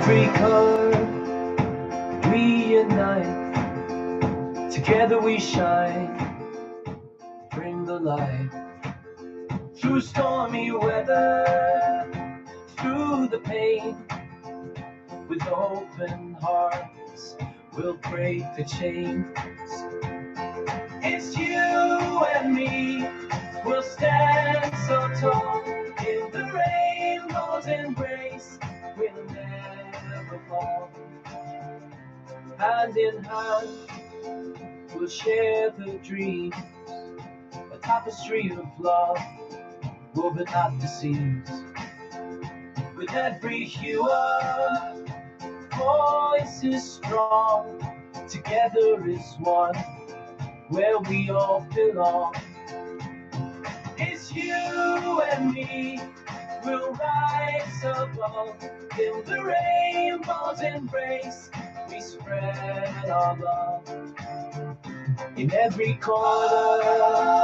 every color we unite, together we shine, bring the light. Through stormy weather, through the pain, with open hearts, we'll break the chains. It's you and me, we'll stand so tall, in the rainbow's embrace, we'll never fall. Hand in hand, we'll share the dream, a tapestry of love, woven at the seams. With every hue our voice is strong, together is one, where we all belong. It's you and me, we'll rise above, in the rainbow's embrace, we spread our love. In every corner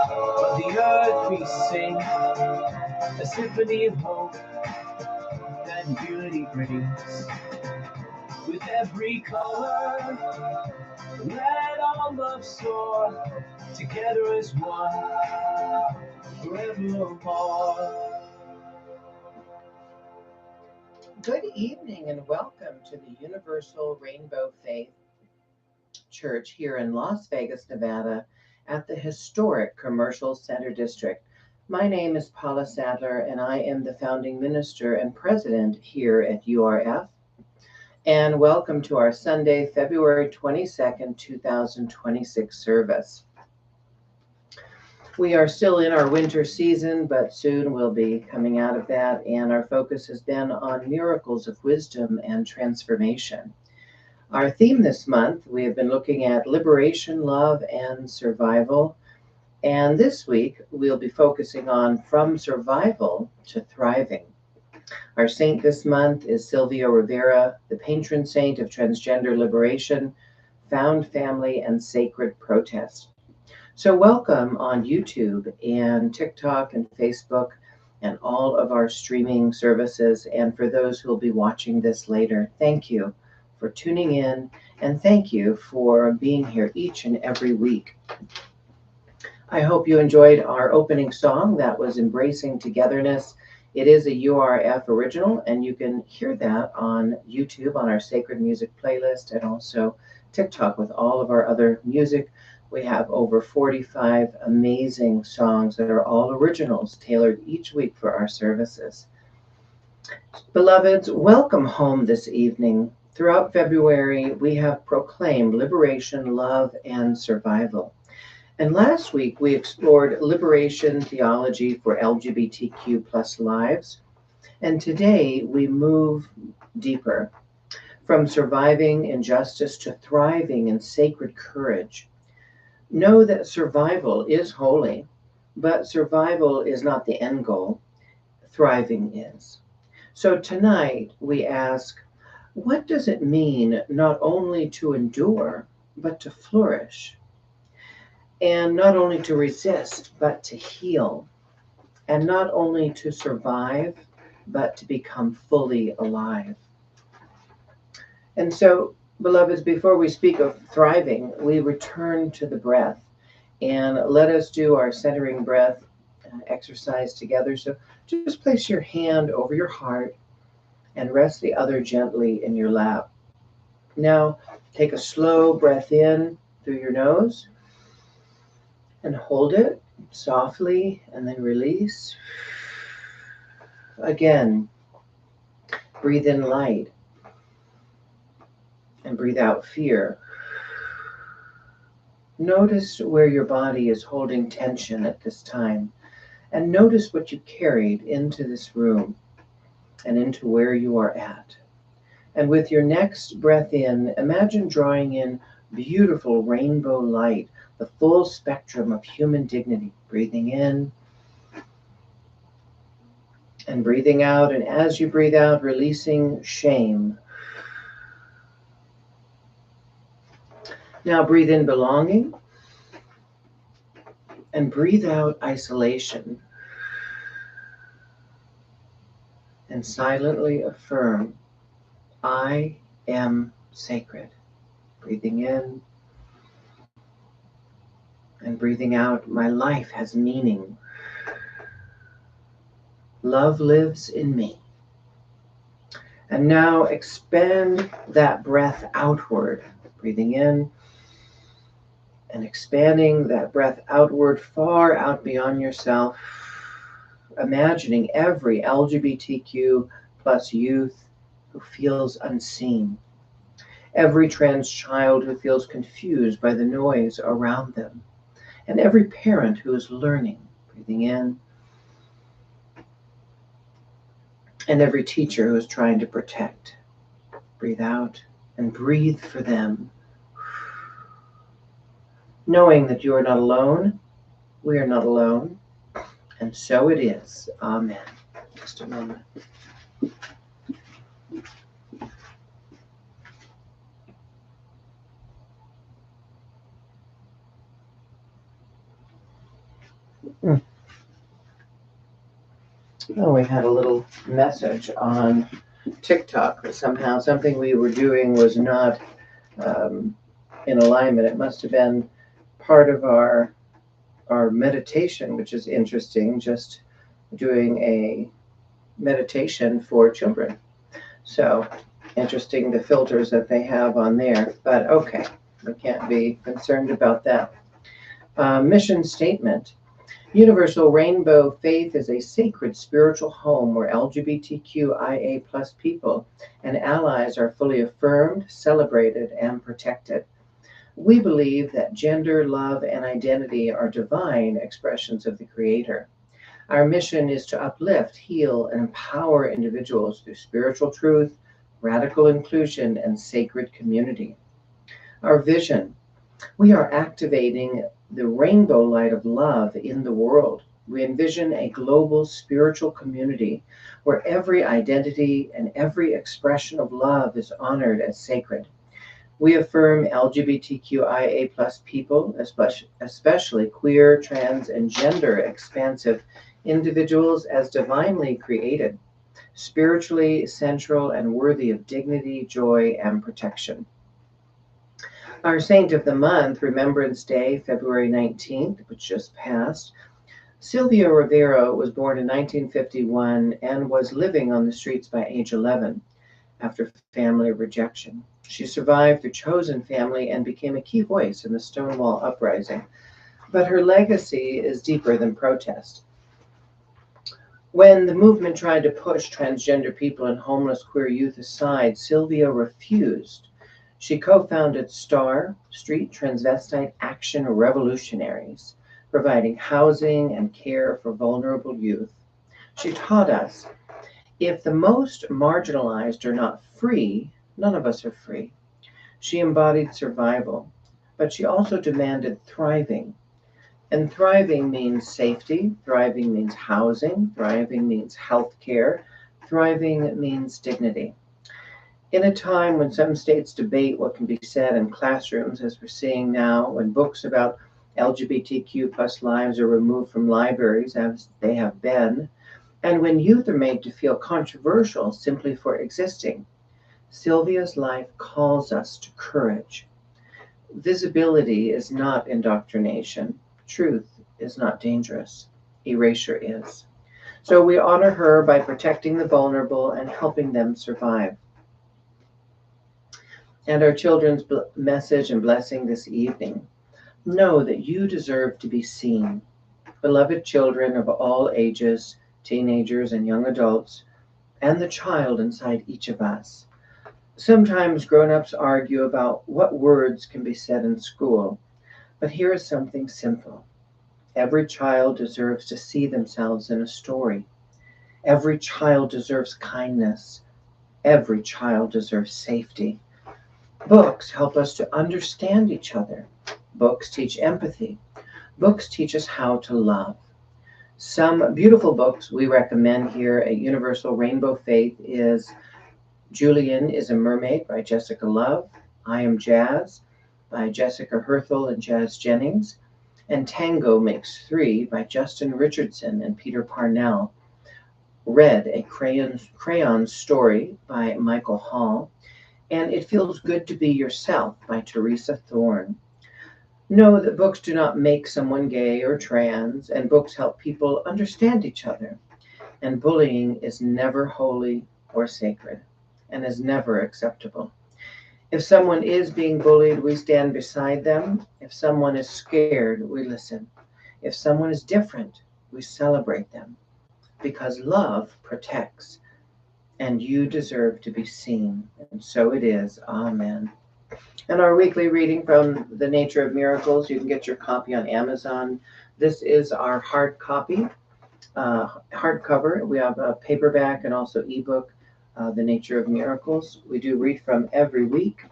of the earth we sing, a symphony of hope that beauty brings. With every color, let our love soar, together as one, forevermore. Good evening and welcome to the Universal Rainbow Faith Church here in Las Vegas, Nevada, at the historic Commercial Center District. My name is Paula Sadler, and I am the founding minister and president here at URF. And welcome to our Sunday, February 22nd, 2026 service. We are still in our winter season, but soon we'll be coming out of that, and our focus has been on miracles of wisdom and transformation. Our theme this month, we have been looking at liberation, love, and survival. And this week, we'll be focusing on from survival to thriving. Our saint this month is Sylvia Rivera, the patron saint of transgender liberation, found family, and sacred protest. So welcome on YouTube and TikTok and Facebook and all of our streaming services. And for those who will be watching this later, thank you for tuning in, and thank you for being here each and every week. I hope you enjoyed our opening song that was Embracing Togetherness. It is a URF original, and you can hear that on YouTube on our Sacred Music playlist and also TikTok with all of our other music. We have over 45 amazing songs that are all originals tailored each week for our services. Beloveds, welcome home this evening. Throughout February, we have proclaimed liberation, love, and survival. And last week, we explored liberation theology for LGBTQ plus lives. And today, we move deeper from surviving injustice to thriving in sacred courage. Know that survival is holy, but survival is not the end goal. Thriving is. So tonight, we ask, what does it mean not only to endure, but to flourish? And not only to resist, but to heal. And not only to survive, but to become fully alive. And so, beloveds, before we speak of thriving, we return to the breath. And let us do our centering breath exercise together. So just place your hand over your heart and rest the other gently in your lap. Now, take a slow breath in through your nose and hold it softly and then release. Again, breathe in light and breathe out fear. Notice where your body is holding tension at this time, and notice what you carried into this room and into where you are at. And with your next breath in, imagine drawing in beautiful rainbow light, the full spectrum of human dignity, breathing in and breathing out. And as you breathe out, releasing shame. Now breathe in belonging and breathe out isolation. And silently affirm I am sacred. Breathing in and breathing out, my life has meaning. Love lives in me. And now expand that breath outward. Breathing in and expanding that breath outward, far out beyond yourself. Imagining every LGBTQ plus youth who feels unseen. Every trans child who feels confused by the noise around them. And every parent who is learning. Breathing in. And every teacher who is trying to protect. Breathe out and breathe for them. Knowing that you are not alone, we are not alone, and so it is. Amen. Just a moment. Oh, we had a little message on TikTok that somehow something we were doing was not in alignment. It must have been part of our meditation, which is interesting, just doing a meditation for children. So interesting, the filters that they have on there, but okay, we can't be concerned about that. Mission statement. Universal Rainbow Faith is a sacred spiritual home where LGBTQIA+ people and allies are fully affirmed, celebrated, and protected. We believe that gender, love, and identity are divine expressions of the Creator. Our mission is to uplift, heal, and empower individuals through spiritual truth, radical inclusion, and sacred community. Our vision. We are activating the rainbow light of love in the world. We envision a global spiritual community where every identity and every expression of love is honored as sacred. We affirm LGBTQIA+ people, especially queer, trans, and gender expansive individuals, as divinely created, spiritually central, and worthy of dignity, joy, and protection. Our Saint of the Month, Remembrance Day, February 19th, which just passed. Sylvia Rivera was born in 1951 and was living on the streets by age 11 after family rejection. She survived her chosen family and became a key voice in the Stonewall Uprising. But her legacy is deeper than protest. When the movement tried to push transgender people and homeless queer youth aside, Sylvia refused. She co-founded STAR, Street Transvestite Action Revolutionaries, providing housing and care for vulnerable youth. She taught us, if the most marginalized are not free, none of us are free. She embodied survival, but she also demanded thriving. And thriving means safety, thriving means housing, thriving means health care, thriving means dignity. In a time when some states debate what can be said in classrooms, as we're seeing now, when books about LGBTQ+ lives are removed from libraries, as they have been, and when youth are made to feel controversial simply for existing, Sylvia's life calls us to courage. Visibility is not indoctrination. Truth is not dangerous. Erasure is. So we honor her by protecting the vulnerable and helping them survive. And our children's message and blessing this evening. Know that you deserve to be seen. Beloved children of all ages, teenagers and young adults, and the child inside each of us. Sometimes grown-ups argue about what words can be said in school, but here is something simple. Every child deserves to see themselves in a story. Every child deserves kindness. Every child deserves safety. Books help us to understand each other. Books teach empathy. Books teach us how to love. Some beautiful books we recommend here at Universal Rainbow Faith is Julian is a Mermaid by Jessica Love, I Am Jazz by Jessica Herthel and Jazz Jennings, and Tango Makes Three by Justin Richardson and Peter Parnell. read a crayon story by Michael Hall, and It Feels Good to Be Yourself by Teresa Thorne. Know that books do not make someone gay or trans, and books help people understand each other. And bullying is never holy or sacred, and is never acceptable. If someone is being bullied, we stand beside them. If someone is scared, we listen. If someone is different, we celebrate them. Because love protects, and you deserve to be seen. And so it is. Amen. And our weekly reading from The Nature of Miracles, you can get your copy on Amazon. This is our hard copy, hardcover. We have a paperback and also ebook, The Nature of Miracles. We do read from every week.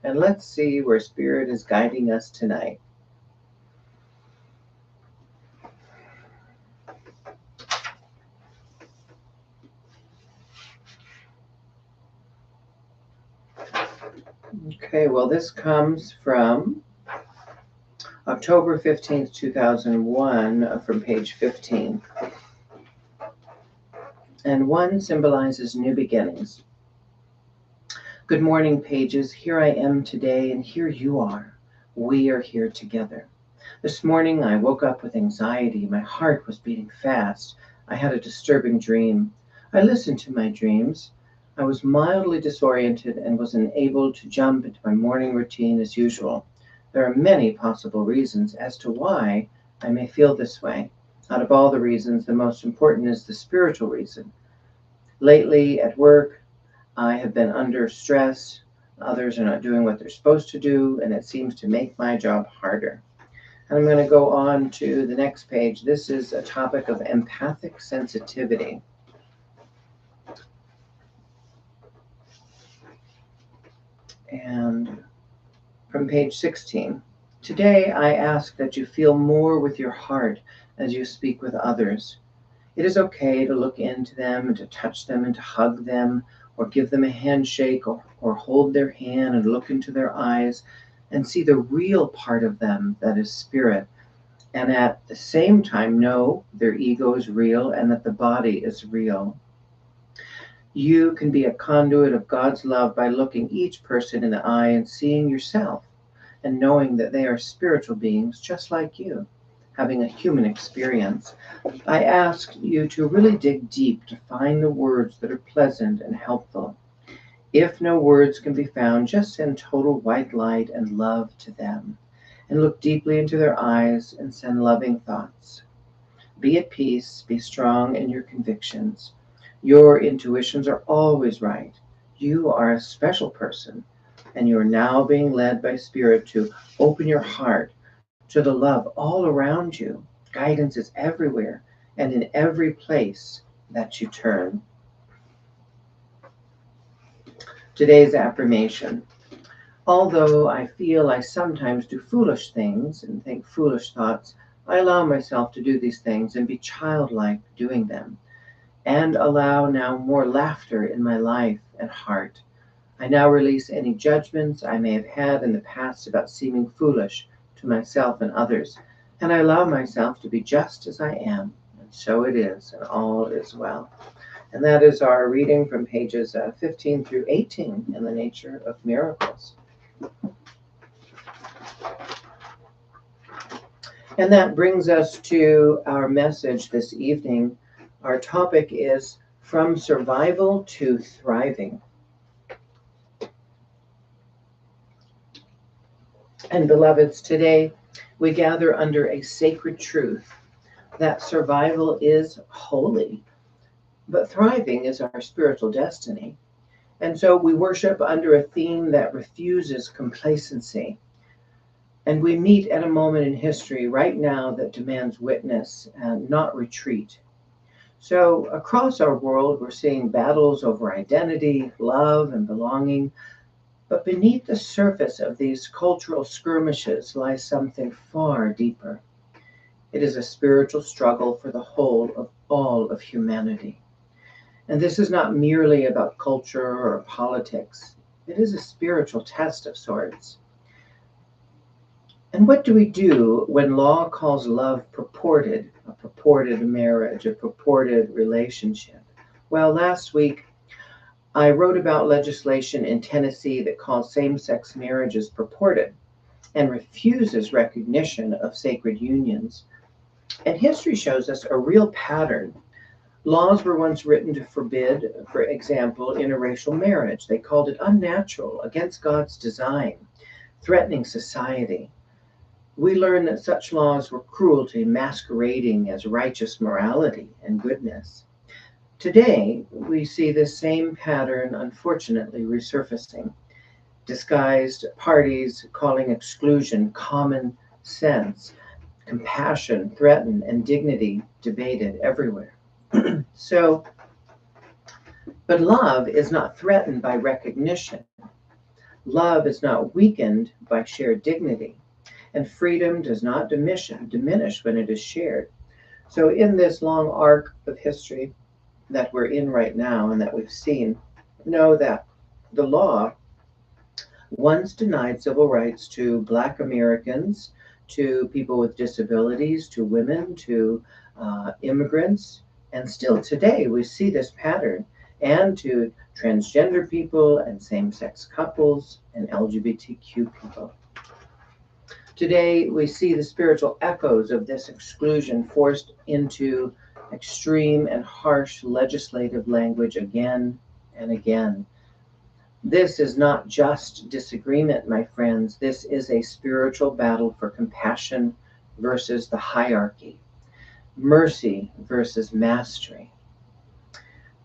And let's see where Spirit is guiding us tonight. Okay, well, this comes from October 15th, 2001, from page 15. And 1 symbolizes new beginnings. Good morning, pages. Here I am today, and here you are. We are here together. This morning I woke up with anxiety. My heart was beating fast. I had a disturbing dream. I listened to my dreams. I was mildly disoriented and was unable to jump into my morning routine as usual. There are many possible reasons as to why I may feel this way. Out of all the reasons, the most important is the spiritual reason. Lately, at work, I have been under stress. Others are not doing what they're supposed to do, and it seems to make my job harder. And I'm going to go on to the next page. This is a topic of empathic sensitivity. And from page 16. Today, I ask that you feel more with your heart as you speak with others. It is okay to look into them and to touch them and to hug them or give them a handshake or hold their hand and look into their eyes and see the real part of them that is spirit. And at the same time, know their ego is real and that the body is real. You can be a conduit of God's love by looking each person in the eye and seeing yourself and knowing that they are spiritual beings just like you, having a human experience. I ask you to really dig deep to find the words that are pleasant and helpful. If no words can be found, just send total white light and love to them, and look deeply into their eyes and send loving thoughts. Be at peace, be strong in your convictions. Your intuitions are always right. You are a special person, and you are now being led by Spirit to open your heart to the love all around you. Guidance is everywhere and in every place that you turn. Today's affirmation. Although I feel I sometimes do foolish things and think foolish thoughts, I allow myself to do these things and be childlike doing them, and allow now more laughter in my life and heart. I now release any judgments I may have had in the past about seeming foolish to myself and others, and I allow myself to be just as I am, and so it is, and all is well. And that is our reading from pages 15 through 18 in The Nature of Miracles. And that brings us to our message this evening. Our topic is From Survival to Thriving. And beloveds, today we gather under a sacred truth that survival is holy, but thriving is our spiritual destiny. And so we worship under a theme that refuses complacency. And we meet at a moment in history right now that demands witness and not retreat. So across our world, we're seeing battles over identity, love, and belonging. But beneath the surface of these cultural skirmishes lies something far deeper. It is a spiritual struggle for the whole of all of humanity. And this is not merely about culture or politics. It is a spiritual test of sorts. And what do we do when law calls love purported, a purported marriage, a purported relationship? Well, last week I wrote about legislation in Tennessee that calls same-sex marriages purported and refuses recognition of sacred unions. And history shows us a real pattern. Laws were once written to forbid, for example, interracial marriage. They called it unnatural, against God's design, threatening society. We learn that such laws were cruelty masquerading as righteous morality and goodness. Today, we see this same pattern unfortunately resurfacing. Disguised parties calling exclusion common sense, compassion threatened, and dignity debated everywhere. So, but love is not threatened by recognition. Love is not weakened by shared dignity. And freedom does not diminish when it is shared. So in this long arc of history that we're in right now and that we've seen, know that the law once denied civil rights to Black Americans, to people with disabilities, to women, to immigrants, and still today we see this pattern, and to transgender people and same-sex couples and LGBTQ people. Today we see the spiritual echoes of this exclusion forced into extreme and harsh legislative language again and again. This is not just disagreement, my friends. This is a spiritual battle for compassion versus the hierarchy, mercy versus mastery.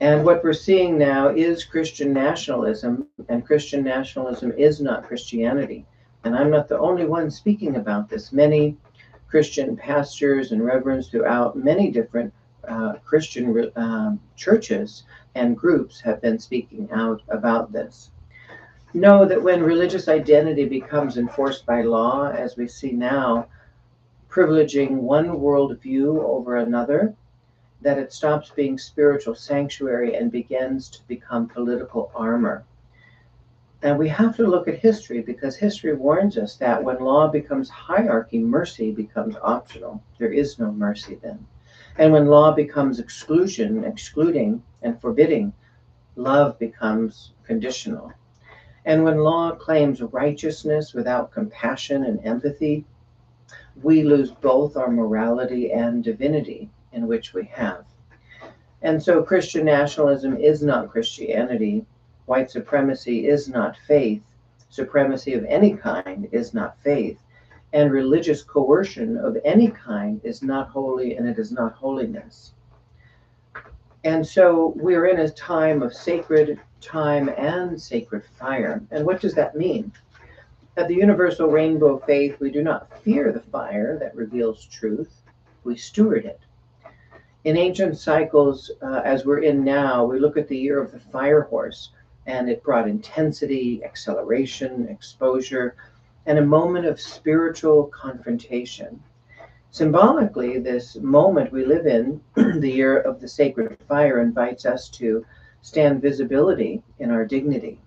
And what we're seeing now is Christian nationalism, and Christian nationalism is not Christianity. And I'm not the only one speaking about this. Many Christian pastors and reverends throughout many different Christian churches and groups have been speaking out about this. Know that when religious identity becomes enforced by law, as we see now, privileging one worldview over another, that it stops being spiritual sanctuary and begins to become political armor. And we have to look at history, because history warns us that when law becomes hierarchy, mercy becomes optional. There is no mercy then. And when law becomes excluding and forbidding, love becomes conditional. And when law claims righteousness without compassion and empathy, we lose both our morality and divinity in which we have. And so Christian nationalism is not Christianity. White supremacy is not faith. Supremacy of any kind is not faith. And religious coercion of any kind is not holy, and it is not holiness. And so we're in a time of sacred time and sacred fire. And what does that mean? At the Universal Rainbow Faith, we do not fear the fire that reveals truth. We steward it. In ancient cycles, as we're in now, we look at the year of the fire horse, and it brought intensity, acceleration, exposure, and a moment of spiritual confrontation. Symbolically, this moment we live in, the year of the sacred fire, invites us to stand visibility in our dignity,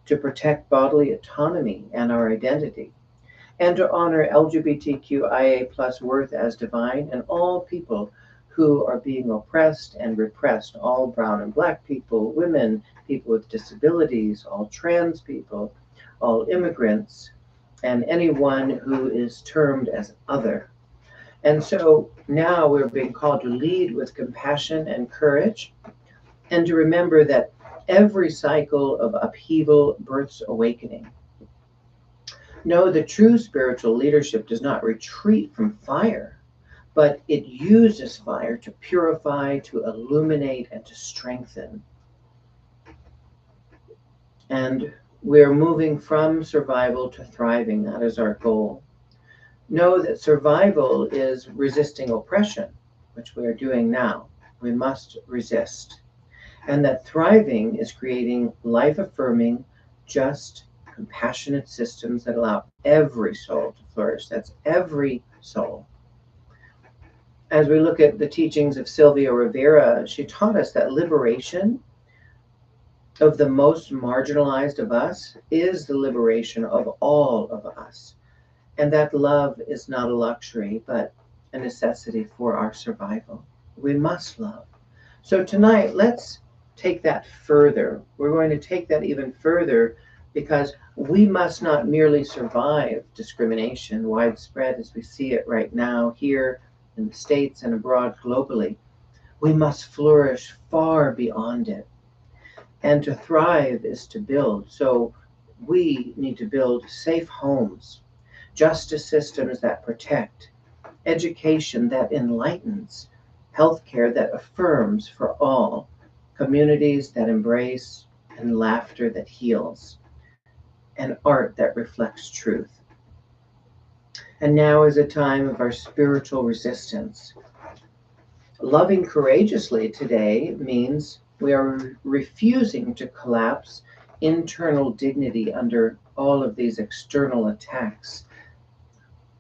to protect bodily autonomy and our identity, and to honor LGBTQIA plus worth as divine and all people who are being oppressed and repressed, all brown and black people, women, people with disabilities, all trans people, all immigrants, and anyone who is termed as other. And so now we're being called to lead with compassion and courage, and to remember that every cycle of upheaval births awakening. No, the true spiritual leadership does not retreat from fire, but it uses fire to purify, to illuminate, and to strengthen. And we're moving from survival to thriving. That is our goal. Know that survival is resisting oppression, which we are doing now. We must resist. And that thriving is creating life-affirming, just, compassionate systems that allow every soul to flourish. That's every soul. As we look at the teachings of Sylvia Rivera, she taught us that liberation of the most marginalized of us is the liberation of all of us. And that love is not a luxury, but a necessity for our survival. We must love. So tonight, let's take that further. We're going to take that even further because we must not merely survive discrimination, widespread as we see it right now here in the States and abroad globally. We must flourish far beyond it. And to thrive is to build. So we need to build safe homes, justice systems that protect, education that enlightens, healthcare that affirms for all, communities that embrace, and laughter that heals, and art that reflects truth. And now is a time of our spiritual resistance. Loving courageously today means we are refusing to collapse internal dignity under all of these external attacks,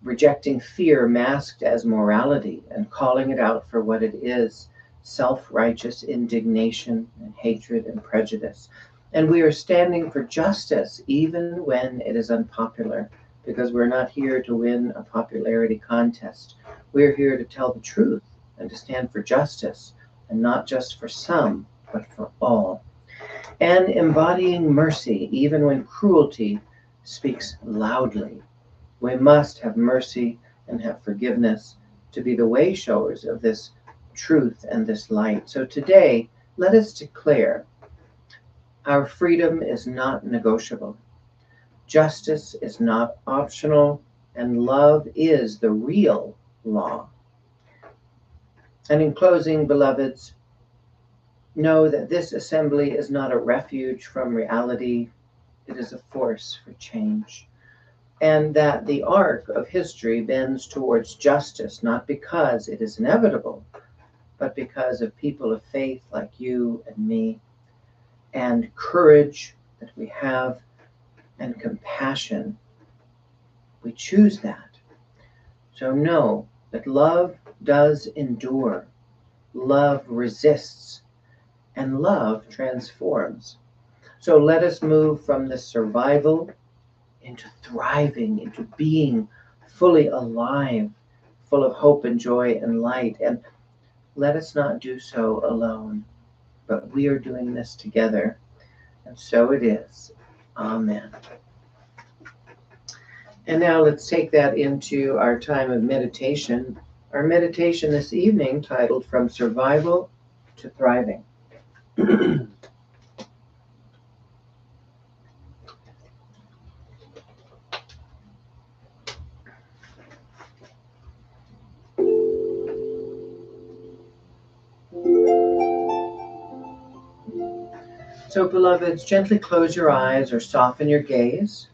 rejecting fear masked as morality and calling it out for what it is, self-righteous indignation and hatred and prejudice. And we are standing for justice even when it is unpopular, because we're not here to win a popularity contest. We're here to tell the truth and to stand for justice, and not just for some, but for all. And embodying mercy even when cruelty speaks loudly. We must have mercy and have forgiveness to be the way showers of this truth and this light. So today, let us declare our freedom is not negotiable. Justice is not optional, and love is the real law. And in closing, beloveds, know that this assembly is not a refuge from reality, it is a force for change. And that the arc of history bends towards justice, not because it is inevitable, but because of people of faith like you and me, and courage that we have, and compassion. We choose that. So know that love does endure, love resists, and love transforms. So let us move from the survival into thriving, into being fully alive, full of hope and joy and light. And let us not do so alone, but we are doing this together. And so it is. Amen. And now let's take that into our time of meditation. Our meditation this evening titled From Survival to Thriving. So, beloveds, gently close your eyes or soften your gaze.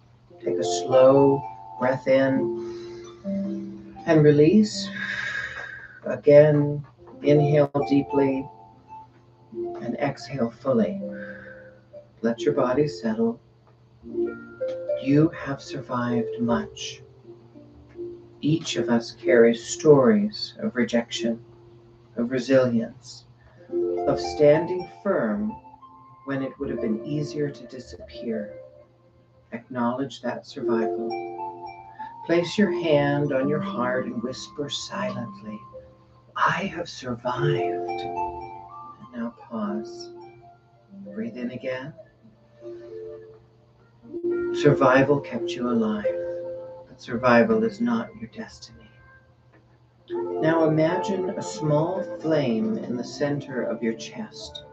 Take a slow breath in and release. Again, inhale deeply and exhale fully. Let your body settle. You have survived much. Each of us carries stories of rejection, of resilience, of standing firm when it would have been easier to disappear. Acknowledge that survival. Place your hand on your heart and whisper silently, I have survived. And now pause. Breathe in again. Survival kept you alive, but survival is not your destiny. Now imagine a small flame in the center of your chest.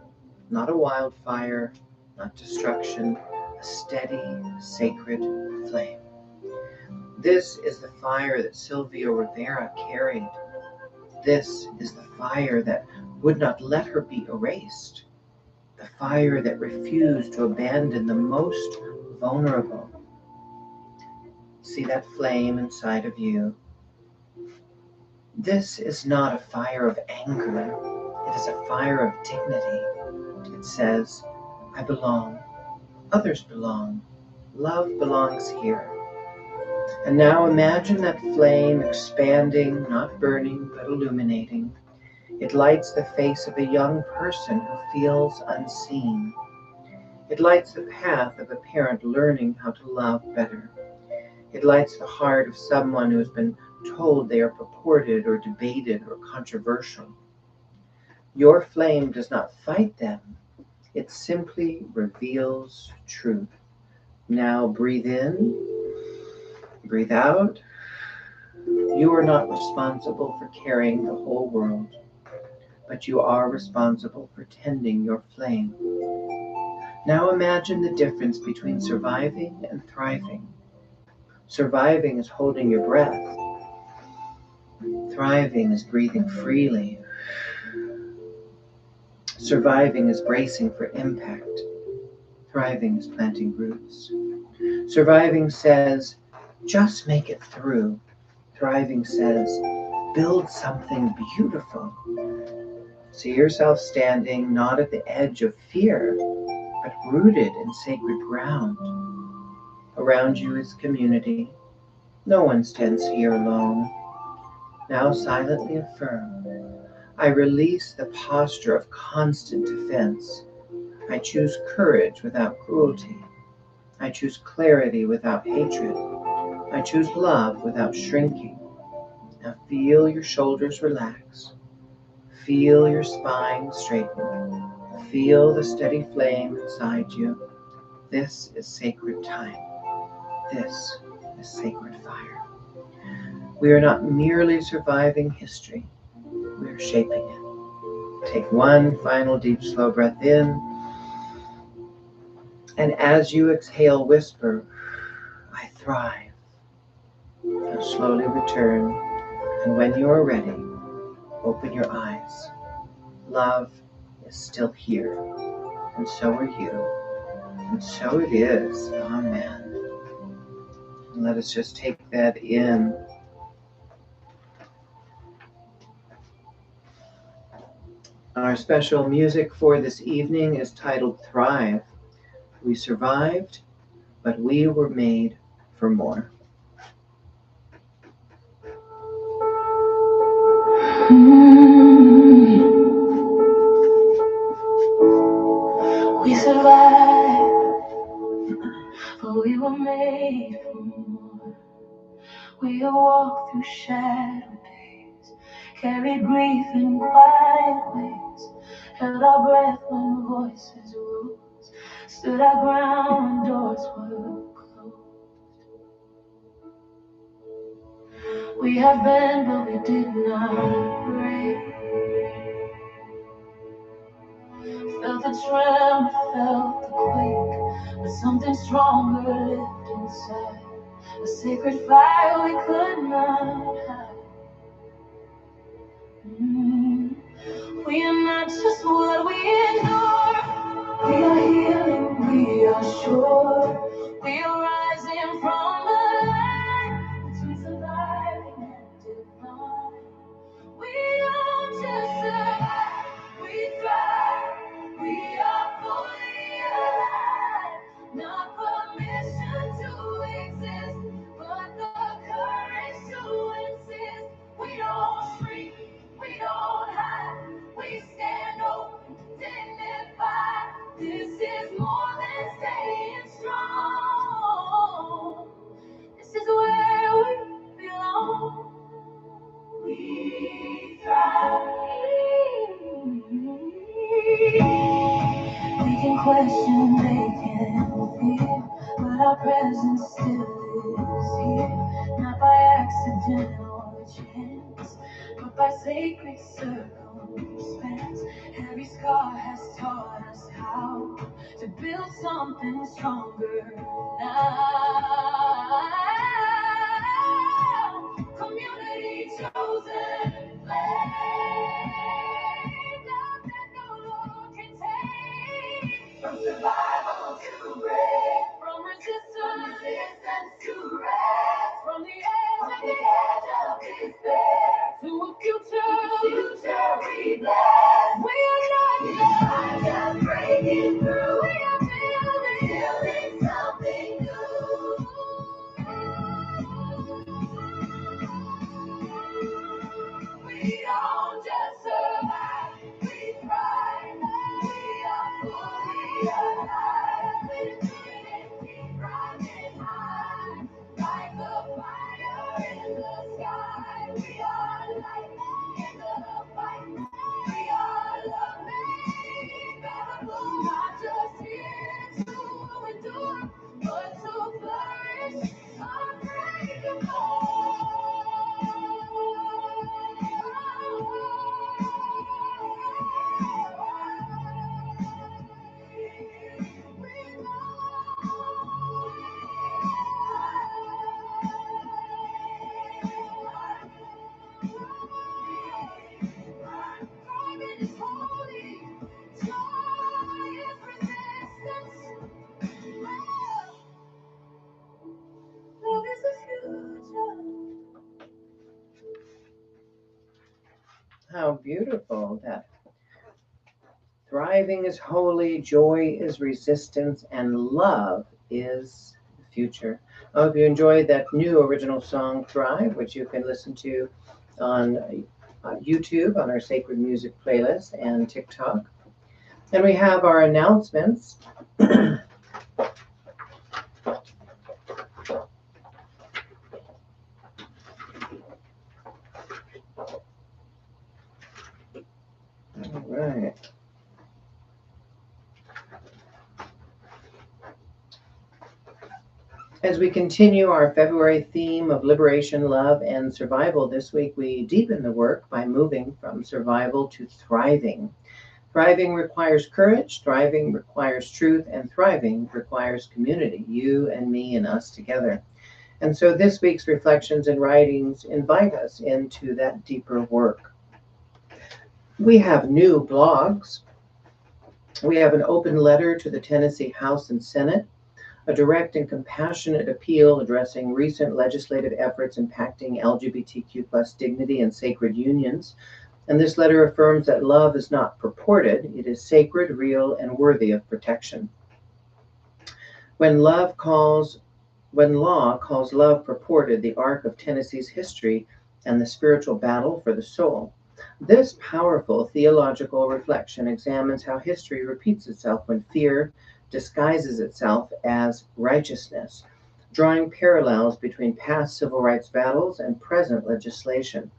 Not a wildfire, not destruction, a steady, sacred flame. This is the fire that Sylvia Rivera carried. This is the fire that would not let her be erased. The fire that refused to abandon the most vulnerable. See that flame inside of you? This is not a fire of anger. It is a fire of dignity. It says, I belong. Others belong. Love belongs here. And now imagine that flame expanding, not burning, but illuminating. It lights the face of a young person who feels unseen. It lights the path of a parent learning how to love better. It lights the heart of someone who has been told they are purported or debated or controversial. Your flame does not fight them. It simply reveals truth. Now breathe in, breathe out. You are not responsible for carrying the whole world, but you are responsible for tending your flame. Now imagine the difference between surviving and thriving. Surviving is holding your breath. Thriving is breathing freely. Surviving is bracing for impact. Thriving is planting roots. Surviving says, just make it through. Thriving says, build something beautiful. See yourself standing not at the edge of fear, but rooted in sacred ground. Around you is community. No one stands here alone. Now silently affirm, I release the posture of constant defense. I choose courage without cruelty. I choose clarity without hatred. I choose love without shrinking. Now feel your shoulders relax. Feel your spine straighten. Feel the steady flame inside you. This is sacred time. This is sacred fire. We are not merely surviving history. We are shaping it. Take one final deep, slow breath in. And as you exhale, whisper, I thrive. Now slowly return. And when you are ready, open your eyes. Love is still here. And so are you. And so it is. Amen. And let us just take that in. Our special music for this evening is titled Thrive. We survived, but we were made for more. We survived, but we were made for more. We have walked through shadow days, carried grief in quiet ways, held our breath when voices rose, stood our ground when doors were closed. We have been, but we did not break. Felt the tremor, felt the quake, but something stronger lived inside. A sacred fire we could not hide. We are not just what we endure. We are healing, we are sure. We are rising from the light between surviving and divine. We don't just survive, we thrive. We are fully alive. Not permission to exist, but the courage to insist. We don't shrink, we don't hide. We stand open, dignified. This is more than staying strong. This is where we belong. We thrive. We can question, they can fear, but our presence still is here. Not by accident or chance, but by sacred circumstance. Every scar has taught us how to build something stronger now. Community chosen, flame, love that no law can take. From survival to break, from resistance to rest, from the edge of despair to a future we bless. We are not just breaking through. We are building something new. How beautiful that thriving is holy, joy is resistance, and love is the future. I hope you enjoyed that new original song, Thrive, which you can listen to on YouTube on our Sacred Music playlist and TikTok. And we have our announcements. All right. As we continue our February theme of liberation, love, and survival, this week we deepen the work by moving from survival to thriving. Thriving requires courage, thriving requires truth, and thriving requires community, you and me and us together. And so this week's reflections and writings invite us into that deeper work. We have new blogs. We have an open letter to the Tennessee House and Senate, a direct and compassionate appeal addressing recent legislative efforts impacting LGBTQ+ dignity and sacred unions. And this letter affirms that love is not purported, it is sacred, real, and worthy of protection. When law calls love purported, the arc of Tennessee's history and the spiritual battle for the soul, this powerful theological reflection examines how history repeats itself when fear disguises itself as righteousness, drawing parallels between past civil rights battles and present legislation.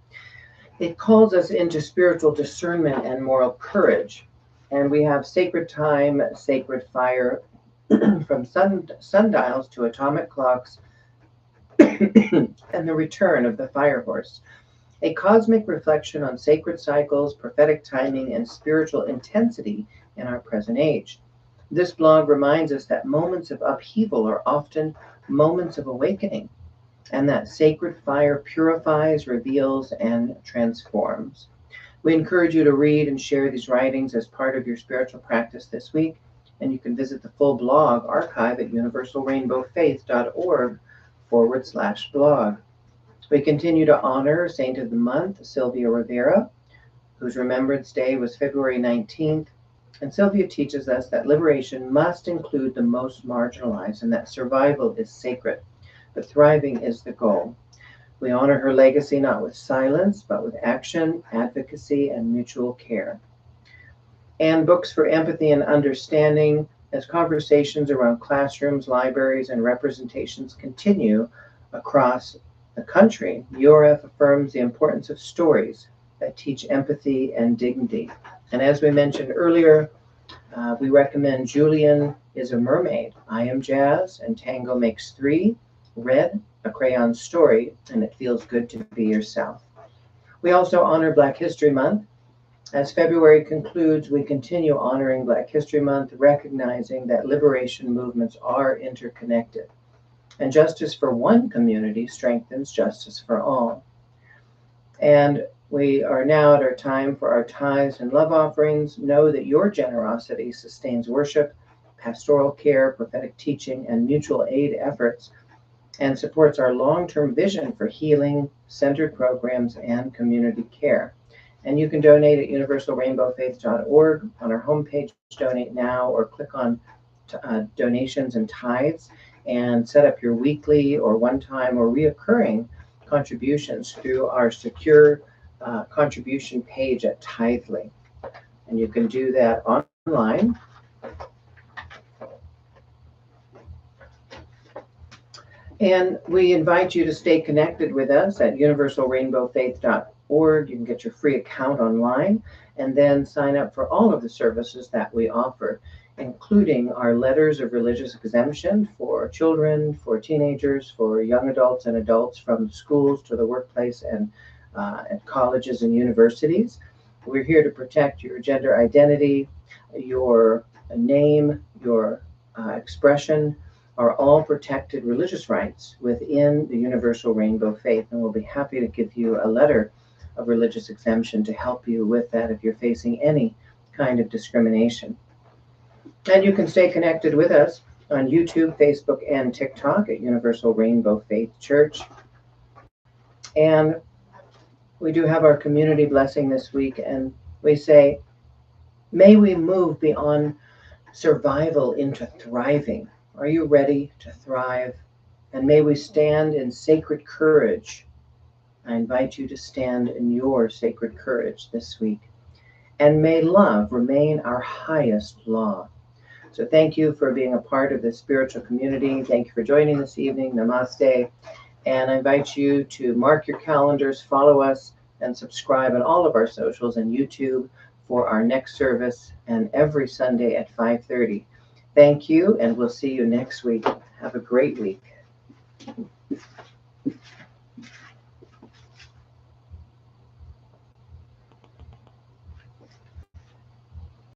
It calls us into spiritual discernment and moral courage. And we have sacred time, sacred fire, from sundials to atomic clocks, and the return of the fire horse. A cosmic reflection on sacred cycles, prophetic timing, and spiritual intensity in our present age. This blog reminds us that moments of upheaval are often moments of awakening, and that sacred fire purifies, reveals, and transforms. We encourage you to read and share these writings as part of your spiritual practice this week, and you can visit the full blog archive at universalrainbowfaith.org/blog. We continue to honor Saint of the Month, Sylvia Rivera, whose Remembrance Day was February 19th. And Sylvia teaches us that liberation must include the most marginalized and that survival is sacred, but thriving is the goal. We honor her legacy not with silence, but with action, advocacy, and mutual care. And books for empathy and understanding as conversations around classrooms, libraries, and representations continue across the country. URF affirms the importance of stories that teach empathy and dignity. And as we mentioned earlier, we recommend Julian is a Mermaid, I Am Jazz, and Tango Makes Three, Red, a crayon story, and it feels good to be yourself. We also honor Black History Month. As February concludes, we continue honoring Black History Month, recognizing that liberation movements are interconnected. And justice for one community strengthens justice for all. And we are now at our time for our tithes and love offerings. Know that your generosity sustains worship, pastoral care, prophetic teaching, and mutual aid efforts, and supports our long-term vision for healing, centered programs, and community care. And you can donate at universalrainbowfaith.org. On our homepage, donate now, or click on donations and tithes, and set up your weekly or one-time or reoccurring contributions through our secure contribution page at Tithely. And you can do that online. And we invite you to stay connected with us at universalrainbowfaith.org. You can get your free account online and then sign up for all of the services that we offer, including our letters of religious exemption for children, for teenagers, for young adults and adults, from schools to the workplace and at colleges and universities. We're here to protect your gender identity, your name, your expression, are all protected religious rights within the Universal Rainbow Faith, and we'll be happy to give you a letter of religious exemption to help you with that if you're facing any kind of discrimination. And you can stay connected with us on YouTube, Facebook, and TikTok at Universal Rainbow Faith Church. And We do have our community blessing this week, and we say, may we move beyond survival into thriving. Are you ready to thrive? And may we stand in sacred courage. I invite you to stand in your sacred courage this week. And may love remain our highest law. So thank you for being a part of this spiritual community. Thank you for joining this evening. Namaste. And I invite you to mark your calendars, follow us, and subscribe on all of our socials and YouTube for our next service, and every Sunday at 5:30. Thank you, and we'll see you next week. Have a great week.